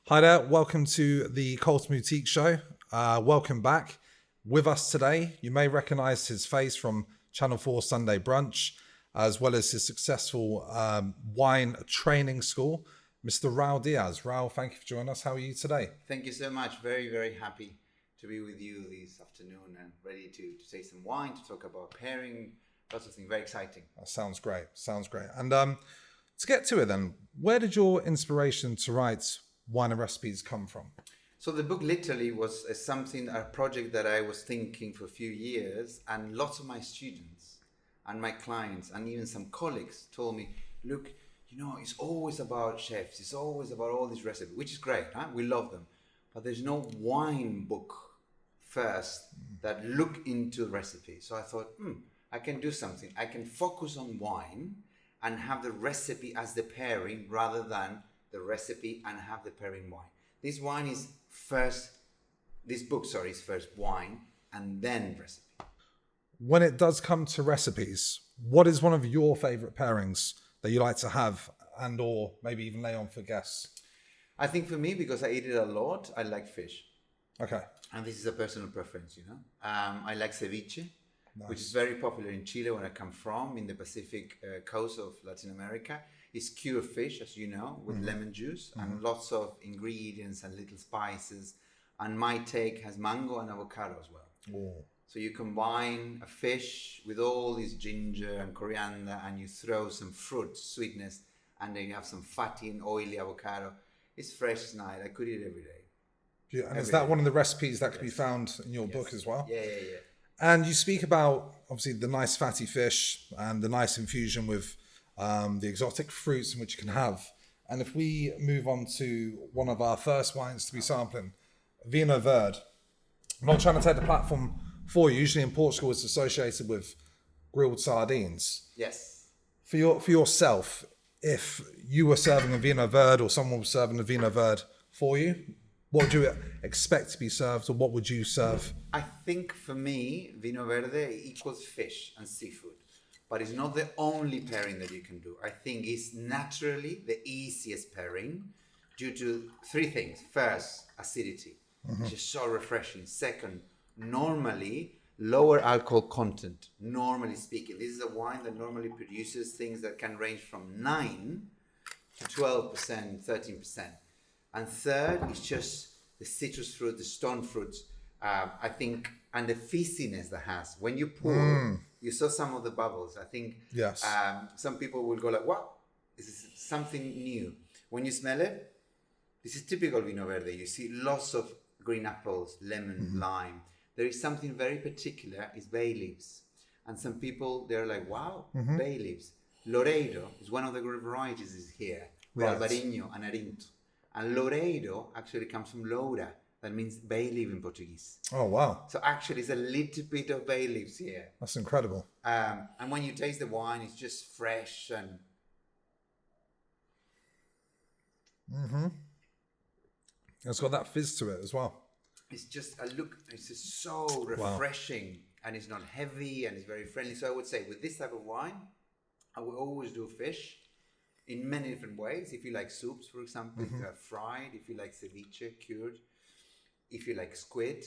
Hi there, welcome to the Colton Boutique Show. Welcome back. With us today, you may recognize his face from Channel 4 Sunday Brunch, as well as his successful wine training school, Mr. Raul Diaz. Raul, thank you for joining us. How are you today? Thank you so much. Very, very happy to be with you this afternoon and ready to taste some wine, to talk about pairing, lots of things. Very exciting. That sounds great. And to get to it then, where did your inspiration to write wine and recipes come from? So the book literally was a project that I was thinking for a few years, and lots of my students and my clients and even some colleagues told me, look, it's always about chefs. It's always about all these recipes, which is great. Huh? We love them. But there's no wine book first that look into recipes. So I thought, I can do something. I can focus on wine and have the recipe as the pairing rather than the recipe and have the pairing wine. This book is first wine and then recipe. When it does come to recipes, what is one of your favorite pairings that you like to have and or maybe even lay on for guests? I think for me, because I eat it a lot, I like fish. Okay. And this is a personal preference, I like ceviche, Nice. which is very popular in Chile, where I come from, in the Pacific coast of Latin America. It's cured fish, as you know, with lemon juice and lots of ingredients and little spices. And my take has mango and avocado as well. Oh. So you combine a fish with all this ginger and coriander, and you throw some fruit, sweetness, and then you have some fatty and oily avocado. It's fresh, it's nice. I could eat it every day. Yeah, and is that one of the recipes that can be found in your book as well? Yeah. And you speak about, obviously, the nice fatty fish and the nice infusion with the exotic fruits in which you can have. And if we move on to one of our first wines to be sampling, Vinho Verde. I'm not trying to take the platform for you. Usually in Portugal, it's associated with grilled sardines. Yes. For yourself, if you were serving a Vinho Verde or someone was serving a Vinho Verde for you, what would you expect to be served, or what would you serve? I think for me, Vinho Verde equals fish and seafood. But it's not the only pairing that you can do. I think it's naturally the easiest pairing due to three things. First, acidity, which is so refreshing. Second, normally lower alcohol content, normally speaking. This is a wine that normally produces things that can range from 9 to 12%, 13%. And third, it's just the citrus fruit, the stone fruits, I think, and the fizzyness that has. When you pour, you saw some of the bubbles. I think Yes. some people will go like, wow, this is something new. When you smell it, this is typical Vinho Verde. You see lots of green apples, lemon, lime. There is something very particular, is bay leaves. And some people, they're like, wow, bay leaves. Loreiro is one of the great varieties is here, with Right. Alvarinho and Arinto. And Loreiro actually comes from Loura, that means bay leaf in Portuguese. Oh, wow. So actually, it's a little bit of bay leaves here. That's incredible. And when you taste the wine, it's just fresh and... It's got that fizz to it as well. It's just it's just so refreshing, and it's not heavy, and it's very friendly. So I would say with this type of wine, I will always do fish in many different ways. If you like soups, for example, if you have fried, if you like ceviche, cured, if you like squid,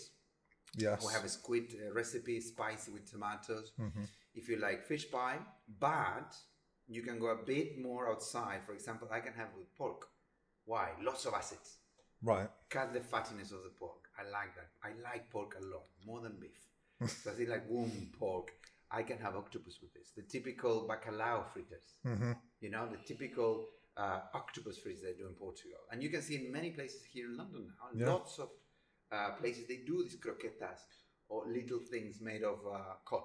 Yes. we have a squid recipe, spicy with tomatoes. If you like fish pie, but you can go a bit more outside. For example, I can have with pork. Why? Lots of acids. Right. Cut the fattiness of the pork. I like that. I like pork a lot, more than beef. So I think like pork. I can have octopus with this. The typical bacalhau fritters. The typical octopus fritters they do in Portugal. And you can see in many places here in London now. Yeah. Lots of places, they do these croquetas or little things made of cod.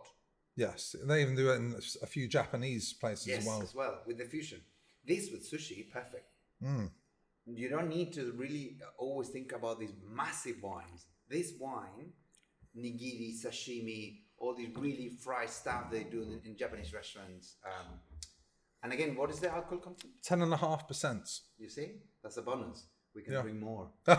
Yes. They even do it in a few Japanese places Yes, as well. with the fusion. This with sushi, perfect. You don't need to really always think about these massive wines. This wine, nigiri, sashimi, all these really fried stuff they do in Japanese restaurants. And again, what is the alcohol content? 10.5%. You see? That's a bonus. We can drink more. No,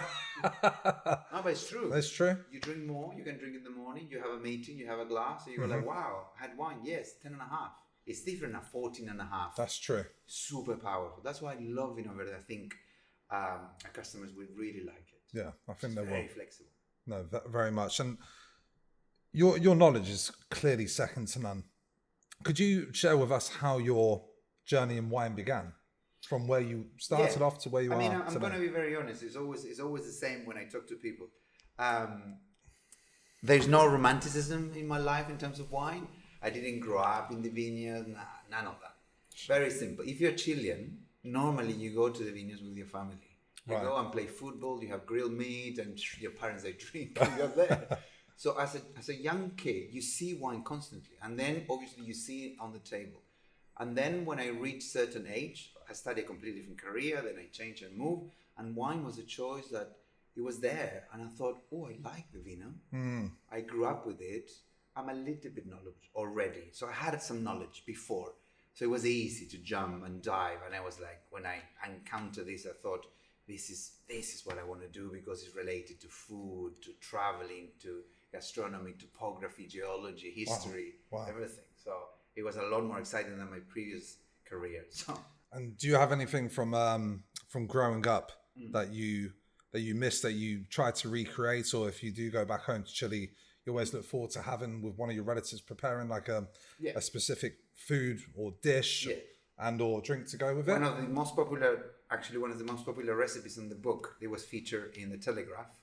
but it's true. That's true. You drink more, you can drink in the morning, you have a meeting, you have a glass, so you go like, wow, I had wine. Yes, 10.5. It's different at 14.5. That's true. Super powerful. That's why I love Vinho Verde. I think our customers will really like it. Yeah, I think they will. Very flexible. No, very much. And your knowledge is clearly second to none. Could you share with us how your journey in wine began, from where you started off to where you are today? I'm going to be very honest. It's always the same when I talk to people. There's no romanticism in my life in terms of wine. I didn't grow up in the vineyard. None of that. Very simple. If you're Chilean, normally you go to the vineyards with your family. You go and play football, you have grilled meat, and your parents, they drink, and you're there. So as a young kid, you see wine constantly. And then obviously you see it on the table. And then when I reached certain age, I studied a completely different career, then I changed and moved. And wine was a choice that it was there. And I thought, oh, I like the vino. I grew up with it. I'm a little bit knowledgeable already. So I had some knowledge before. So it was easy to jump and dive. And I was like, when I encountered this, I thought, this is what I want to do because it's related to food, to traveling, to gastronomy, topography, geology, history, everything. So it was a lot more exciting than my previous career. So. And do you have anything from growing up that you missed, that you tried to recreate, or if you do go back home to Chile, you always look forward to having with one of your relatives preparing like a specific food or dish and or drink to go with it? One of the most popular recipes in the book, it was featured in the Telegraph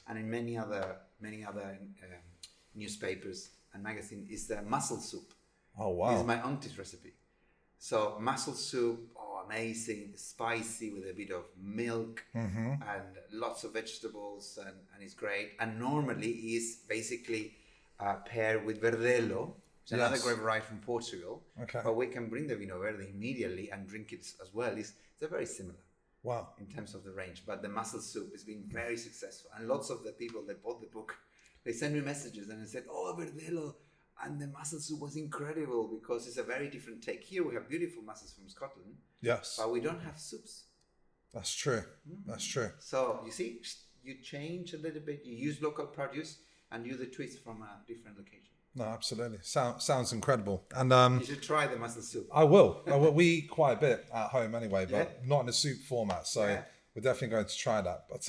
and in many other newspapers and magazines, is the mussel soup. Oh wow! It's my auntie's recipe. So mussel soup, amazing, spicy with a bit of milk and lots of vegetables, and it's great. And normally is basically paired with verdelho, it's another grape variety from Portugal. Okay. But we can bring the vino verde immediately and drink it as well. They're very similar. Wow. In terms of the range, but the mussel soup has been very successful, and lots of the people that bought the book, they sent me messages and they said, "Oh, verdelho and the mussel soup was incredible because it's a very different take. Here we have beautiful mussels from Scotland, but we don't have soups." That's true. That's true. So you see, you change a little bit. You use local produce and use the twist from a different location. No, absolutely. Sounds incredible. And you should try the mussel soup. I will. We eat quite a bit at home anyway, but not in a soup format. So we're definitely going to try that. But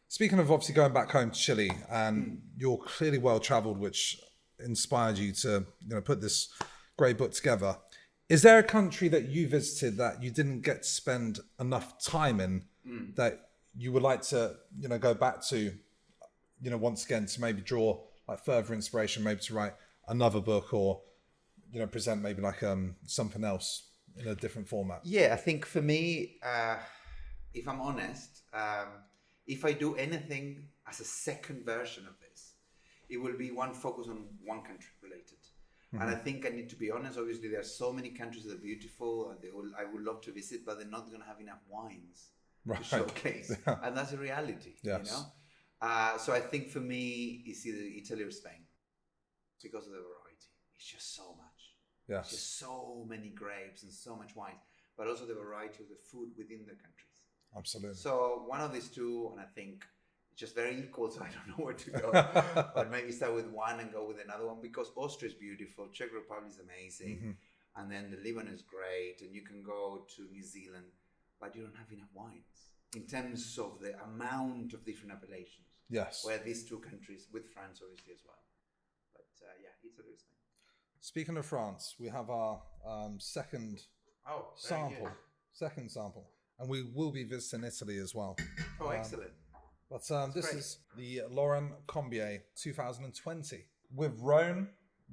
speaking of obviously going back home to Chile, and you're clearly well traveled, which inspired you to put this great book together. Is there a country that you visited that you didn't get to spend enough time in that you would like to go back to once again to maybe draw like further inspiration, maybe to write another book or present maybe like something else in a different format? I think for me, if I'm honest, if I do anything as a second version of this, it will be one focus on one country related. And I think I need to be honest. Obviously, there are so many countries that are beautiful and I would love to visit, but they're not going to have enough wines to showcase. And that's a reality, So I think for me, it's either Italy or Spain because of the variety. It's just so much. It's just so many grapes and so much wine, but also the variety of the food within the countries. Absolutely. So one of these two, and I think it's just very equal, so I don't know where to go. But maybe start with one and go with another one, because Austria is beautiful, Czech Republic is amazing, and then the Lebanon is great, and you can go to New Zealand, but you don't have enough wines in terms of the amount of different appellations. Yes. Where these two countries, with France obviously as well. But Italy is Spain. Speaking of France, we have our second sample. Second sample. And we will be visiting Italy as well. Oh, excellent. But this is the Laurent Combier 2020. With Rhone,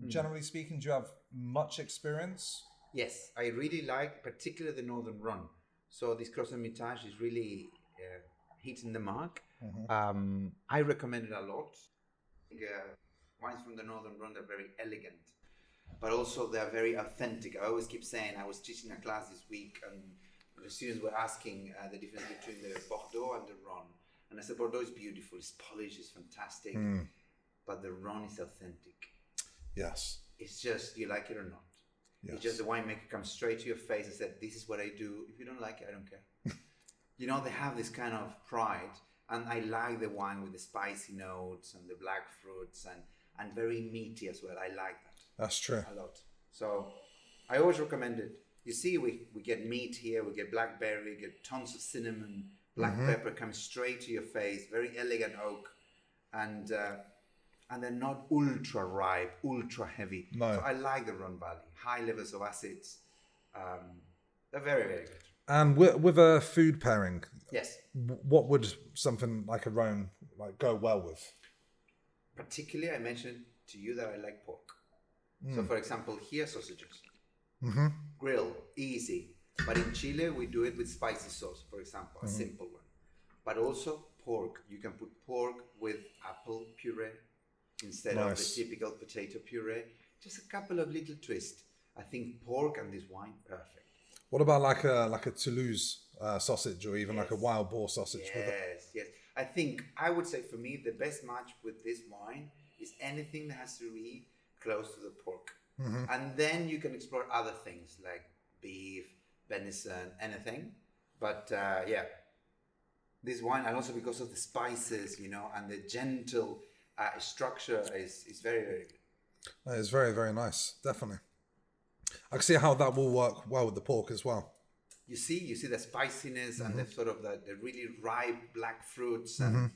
generally speaking, do you have much experience? Yes, I really like particularly the Northern Rhone. So this Cross-Hermitage is really hitting the mark. I recommend it a lot. Wines from the Northern Rhone are very elegant, but also they're very authentic. I always keep saying, I was teaching a class this week and the students were asking the difference between the Bordeaux and the Rhone. And I said, Bordeaux is beautiful, it's polished, it's fantastic, but the Rhone is authentic. Yes. It's just, you like it or not. Yes. It's just the winemaker comes straight to your face and said, this is what I do. If you don't like it, I don't care. They have this kind of pride. And I like the wine with the spicy notes and the black fruits and very meaty as well. I like that. That's true. A lot. So I always recommend it. You see, we get meat here, we get blackberry, we get tons of cinnamon, black pepper comes straight to your face, very elegant oak, and they're not ultra ripe, ultra heavy. No. So I like the Rhone Valley. High levels of acids. They're very, very good. And with a food pairing, Yes. what would something like a Rhone like go well with? Particularly, I mentioned to you that I like pork. So, for example, here sausages, grill, easy. But in Chile, we do it with spicy sauce, for example, a simple one. But also pork. You can put pork with apple puree instead of the typical potato puree. Just a couple of little twists. I think pork and this wine, perfect. What about like a Toulouse sausage or even like a wild boar sausage? Yes. I think I would say for me the best match with this wine is anything that has to be close to the pork, and then you can explore other things like beef, venison, anything. But this wine, and also because of the spices, and the gentle structure, is very, very good. It's very, very nice. Definitely. I can see how that will work well with the pork as well. You see the spiciness and the sort of the really ripe black fruits. And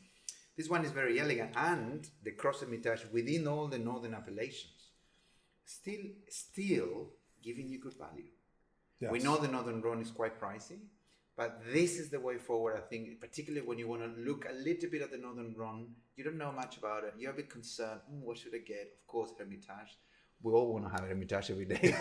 this one is very elegant, and the cross-hermitage within all the northern appellations, still giving you good value. Yes. We know the Northern Rhone is quite pricey, but this is the way forward, I think, particularly when you want to look a little bit at the Northern Rhone. You don't know much about it. You're a bit concerned. What should I get? Of course, Hermitage. We all want to have Hermitage every day.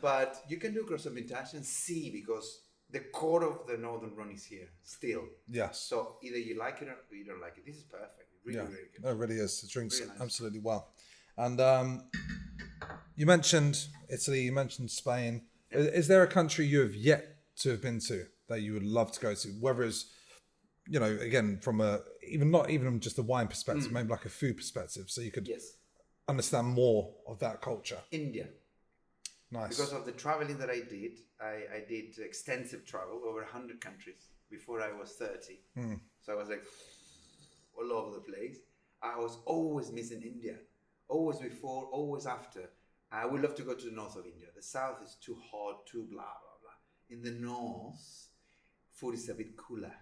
But you can do cross Hermitage and see, because the core of the Northern Rhone is here still. Yes. So either you like it or you don't like it. This is perfect. Really, really good. It really is. It drinks really nice. Absolutely well. And you mentioned Italy, you mentioned Spain. Yeah. Is there a country you have yet to have been to that you would love to go to? Whether it's, again, from not even just a wine perspective, maybe like a food perspective, so you could understand more of that culture. India. Nice. Because of the traveling that I did extensive travel over 100 countries before I was 30. So I was like all over the place. I was always missing India. Always before, always after. I would love to go to the north of India. The south is too hot, too blah, blah, blah. In the north, food is a bit cooler.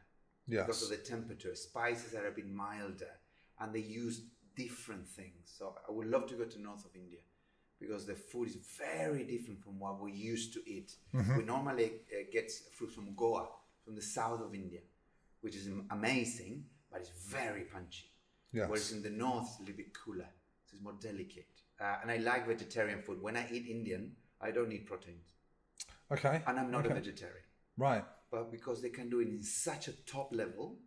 Yes. Because of the temperature. Spices are a bit milder. And they use different things. So I would love to go to north of India, because the food is very different from what we used to eat. We normally get fruit from Goa, from the south of India, which is amazing, but it's very punchy. Yes. Whereas in the north, it's a little bit cooler, so it's more delicate. And I like vegetarian food. When I eat Indian, I don't eat proteins. Okay. And I'm not a vegetarian. Right. But because they can do it in such a top level,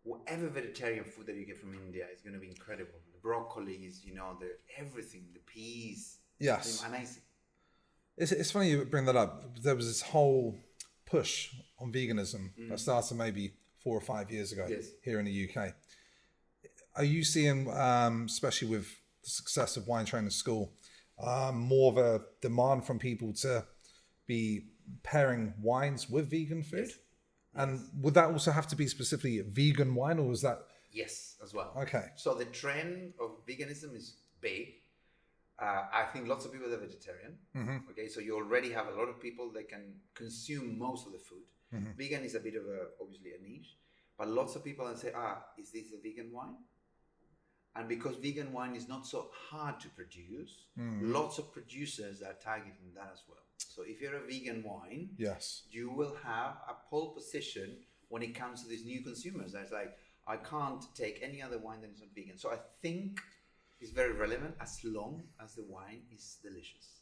whatever vegetarian food that you get from India is going to be incredible. The broccolis, everything, the peas. Yes. Amazing. It's funny you bring that up. There was this whole push on veganism that started maybe 4 or 5 years ago here in the UK. Are you seeing, especially with the success of Wine Training School, more of a demand from people to be pairing wines with vegan food? Yes. And would that also have to be specifically vegan wine, or was that? Yes, as well. Okay. So the trend of veganism is big. I think lots of people are vegetarian. Okay, so you already have a lot of people that can consume most of the food. Vegan is a bit of obviously a niche, but lots of people say, is this a vegan wine? And because vegan wine is not so hard to produce, lots of producers are targeting that as well. So if you're a vegan wine, you will have a pole position when it comes to these new consumers. That's like, I can't take any other wine that is not vegan. So I think it's very relevant as long as the wine is delicious.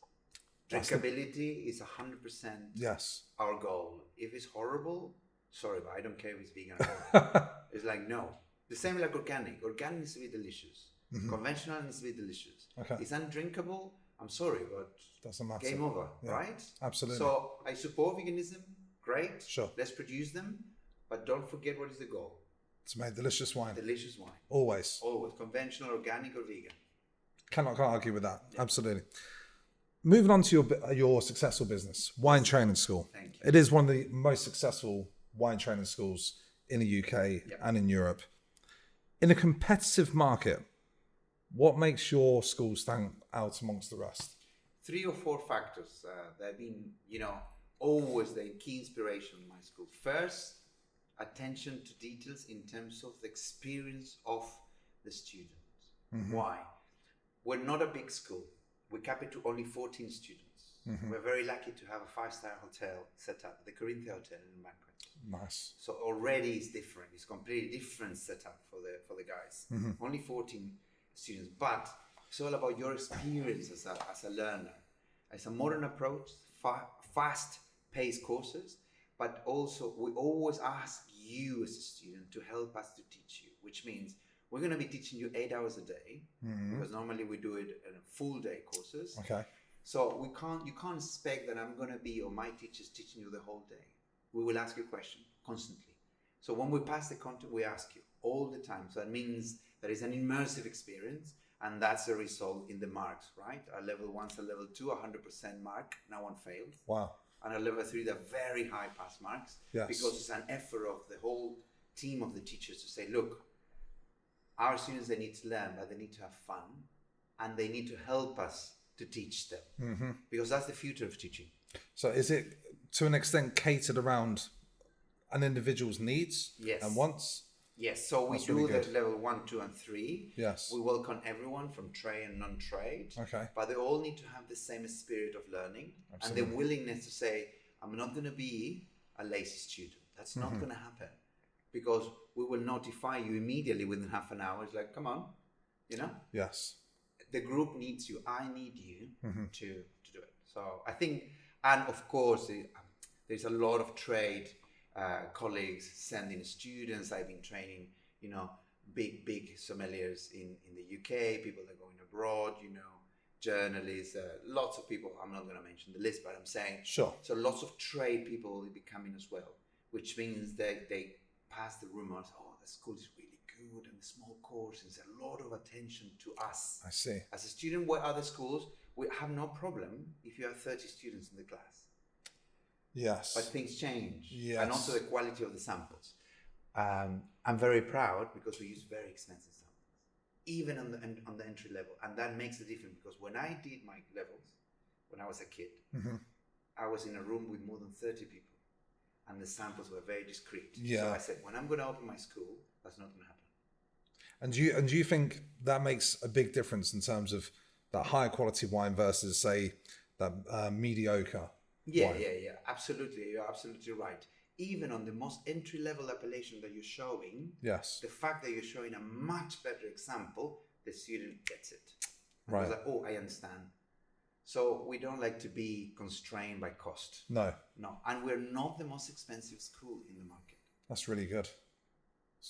Drinkability is 100% our goal. If it's horrible, sorry, but I don't care if it's vegan or not. It's like, no. The same like organic. Organic needs to be delicious. Conventional needs to be delicious. Okay. It's undrinkable. I'm sorry, but doesn't matter. Game over, right? Absolutely. So I support veganism. Great. Sure. Let's produce them, but don't forget what is the goal. To make delicious wine. Delicious wine. Always. Always. Conventional, organic, or vegan. Can't argue with that. Yeah. Absolutely. Moving on to your successful business, Wine Training School. Thank you. It is one of the most successful wine training schools in the UK and in Europe. In a competitive market, what makes your school stand out amongst the rest? three or four factors that have been, always the key inspiration in my school. First, attention to details in terms of the experience of the student. Why? We're not a big school. We cap it to only 14 students. We're very lucky to have a 5-star hotel set up, the Corinthia Hotel in Banquet. Nice. So already it's different. It's completely different setup for the guys. Only 14 students, but it's all about your experience as a learner. It's a modern approach, fast-paced courses, but also we always ask you as a student to help us to teach you, which means we're going to be teaching you 8 hours a day, because normally we do it in full day courses. Okay. So you can't expect that I'm going to be, or my teacher's teaching you the whole day. We will ask you questions constantly. So when we pass the content, we ask you all the time. So that means that it's an immersive experience, and that's the result in the marks, right? Our level 1's a level 2, 100% mark, no one failed. Wow. And our level 3, they're very high pass marks, because it's an effort of the whole team of the teachers to say, look, our students, they need to learn, but they need to have fun, and they need to help us to teach them, because that's the future of teaching. So is it, to an extent, catered around an individual's needs and wants? Yes, so we do the level 1, 2, and 3. Yes. We welcome everyone from trade and non-trade. Okay. But they all need to have the same spirit of learning. Absolutely. And the willingness to say, I'm not going to be a lazy student. That's not going to happen. Because we will notify you immediately within half an hour. It's like, come on, Yes. The group needs you. I need you to do it. So I think, and of course, there's a lot of trade colleagues sending students. I've been training, big sommeliers in the UK, people that are going abroad, journalists, lots of people. I'm not going to mention the list, but I'm saying, sure. So lots of trade people will be coming as well, which means that they pass the rumors, the school is really good and the small courses, a lot of attention to us. I see. As a student with other schools, we have no problem if you have 30 students in the class. Yes. But things change. Yes. And also the quality of the samples. I'm very proud because we use very expensive samples, even on the entry level. And that makes a difference, because when I did my levels, when I was a kid, I was in a room with more than 30 people. And the samples were very discreet. Yeah. So I said, when I'm going to open my school, that's not going to happen. And do you think that makes a big difference in terms of that higher quality wine versus, say, that mediocre wine? Yeah. Absolutely. You're absolutely right. Even on the most entry-level appellation that you're showing, yes, the fact that you're showing a much better example, the student gets it. And right. Like, I understand. So we don't like to be constrained by cost. No. And we're not the most expensive school in the market. That's really good.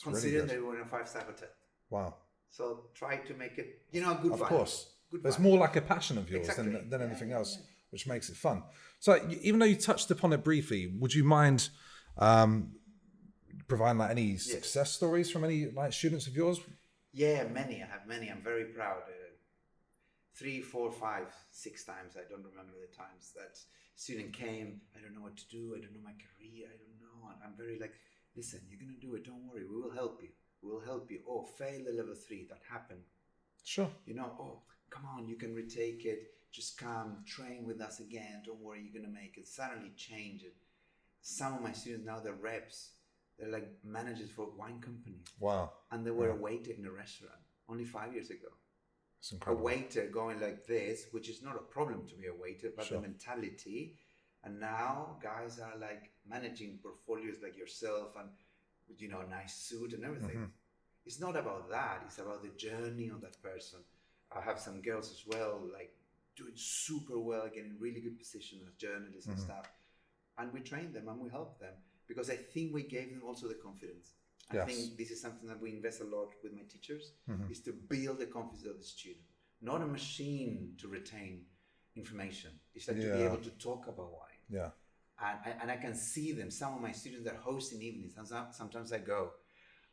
Considering that we're in a 5-star hotel. Wow. So try to make it, a good vibe. Of course. Good There's vibe. more like a passion of yours Exactly. than anything else, which makes it fun. So even though you touched upon it briefly, would you mind providing any success stories from any students of yours? Yeah, many. I have many. I'm very proud. 3, 4, 5, 6 times. I don't remember the times that student came. I don't know what to do. I don't know my career. I don't know. And I'm very like, listen, you're going to do it. Don't worry. We will help you. We will help you. Oh, fail the level 3. That happened. Sure. Come on, you can retake it. Just come, train with us again. Don't worry, you're going to make it. Suddenly change it. Some of my students now, they're reps. They're like managers for wine companies. Wow. And they were a waiter in a restaurant only 5 years ago. That's incredible. A waiter going like this, which is not a problem to be a waiter, but sure. the mentality. And now guys are like managing portfolios like yourself and, nice suit and everything. Mm-hmm. It's not about that. It's about the journey of that person. I have some girls as well, like doing super well, getting really good positions as journalists and stuff. And we train them and we help them because I think we gave them also the confidence. I think this is something that we invest a lot with my teachers, is to build the confidence of the student, not a machine to retain information. It's like to be able to talk about wine. Yeah. And I can see them. Some of my students are hosting evenings. Sometimes I go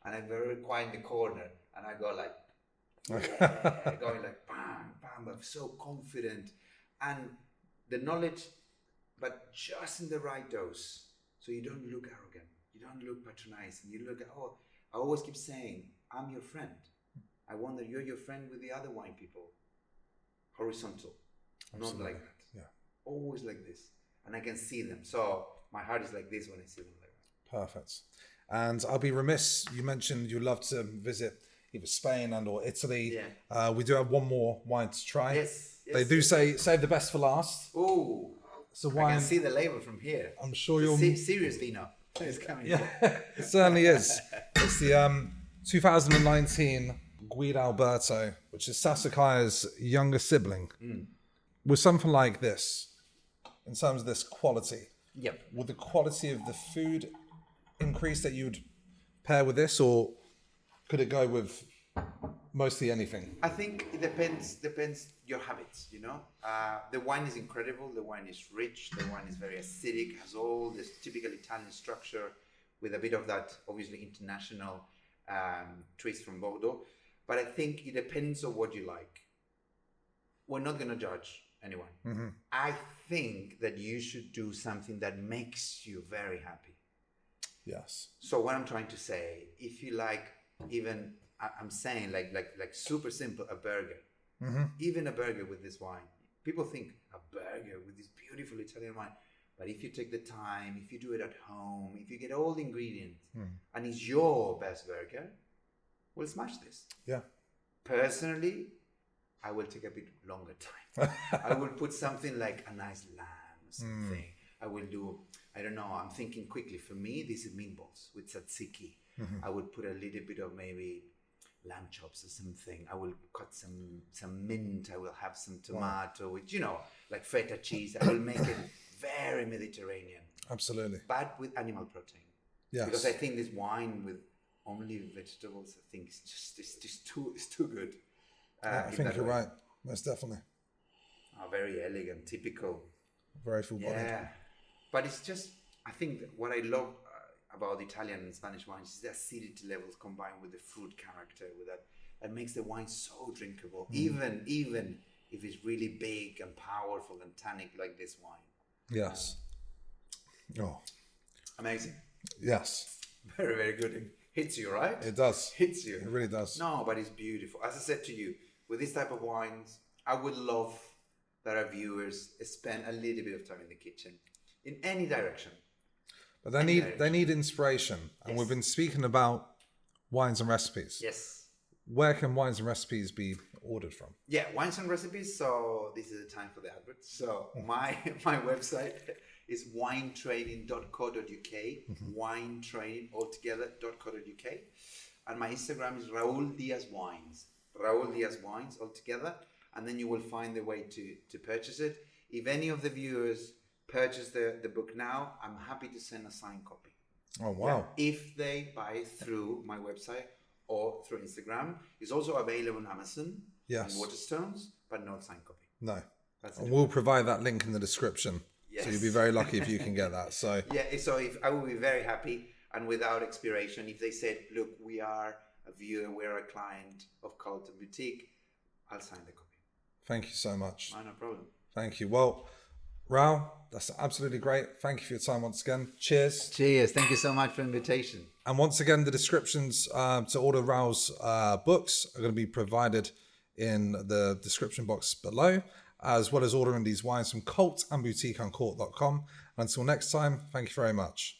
and I'm very quiet in the corner and I go like, going like bam, bam, I'm so confident. And the knowledge, but just in the right dose. So you don't look arrogant. You don't look patronizing. You look, I always keep saying, I'm your friend. I want that you're your friend with the other wine people. Horizontal. Absolutely. Not like that. always like this, and I can see them. So my heart is like this when I see them like that. Perfect. And I'll be remiss, you mentioned you love to visit either Spain and or Italy. Yeah. We do have one more wine to try. Yes. They do say save the best for last. Ooh. So I wine, can see the label from here. I'm sure you'll... Serious vino is coming. Yeah, it certainly is. It's the 2019 Guido Alberto, which is Sasakaya's younger sibling. With something like this, in terms of this quality, Yep. would the quality of the food increase that you'd pair with this, or could it go with mostly anything? I think it depends your habits, you know. The wine is incredible, the wine is rich, the wine is very acidic, has all this typical Italian structure with a bit of that obviously international twist from Bordeaux. But I think it depends on what you like. We're not going to judge anyone. I think that you should do something that makes you very happy. Yes. So what I'm trying to say, if you like, even I'm saying like super simple, a burger, even a burger with this wine. People think a burger with this beautiful Italian wine, but if you take the time, if you do it at home, if you get all the ingredients, and it's your best burger, we'll smash this. Yeah. Personally, I will take a bit longer time. I will put something like a nice lamb or something. I will do, I don't know, I'm thinking quickly. For me, this is meatballs with tzatziki. I would put a little bit of maybe lamb chops or something. I will cut some mint. I will have some tomato with, you know, like feta cheese. I will make it very Mediterranean. Absolutely. But with animal protein. Yes. Because I think this wine with only vegetables, I think it's too good. I think you're right. Most definitely. Very elegant, typical. Very full-bodied. Yeah. But it's just, I think that what I love about Italian and Spanish wines is the acidity levels combined with the fruit character, with that makes the wine so drinkable, even if it's really big and powerful and tannic like this wine. Yes. Amazing. Yes. Very, very good. It hits you, right? It does. Hits you. It really does. No, but it's beautiful. As I said to you, with this type of wines, I would love that our viewers spend a little bit of time in the kitchen, in any direction. But they need inspiration. And we've been speaking about wines and recipes. Yes. Where can wines and recipes be ordered from? Yeah, wines and recipes. So this is the time for the advert. So my website is winetraining.co.uk, winetraining altogether.co.uk. And my Instagram is Raul Diaz Wines, Raul Diaz Wines altogether. And then you will find the way to purchase it. If any of the viewers purchase the book now, I'm happy to send a signed copy. Oh, wow. Yeah, if they buy it through my website or through Instagram. It's also available on Amazon and Waterstones, but no signed copy. No. That's and we'll provide that link in the description. Yes. So you'll be very lucky if you can get that. So yeah, so if I will be very happy, and without expiration, if they said, look, we are a viewer, we're a client of Cult and Boutique, I'll sign the copy. Thank you so much. No problem. Thank you. Well, Raul, that's absolutely great. Thank you for your time once again. Cheers. Cheers. Thank you so much for the invitation. And once again, the descriptions to order Raul's books are going to be provided in the description box below, as well as ordering these wines from cultandboutiqueuncorked.com. Until next time, thank you very much.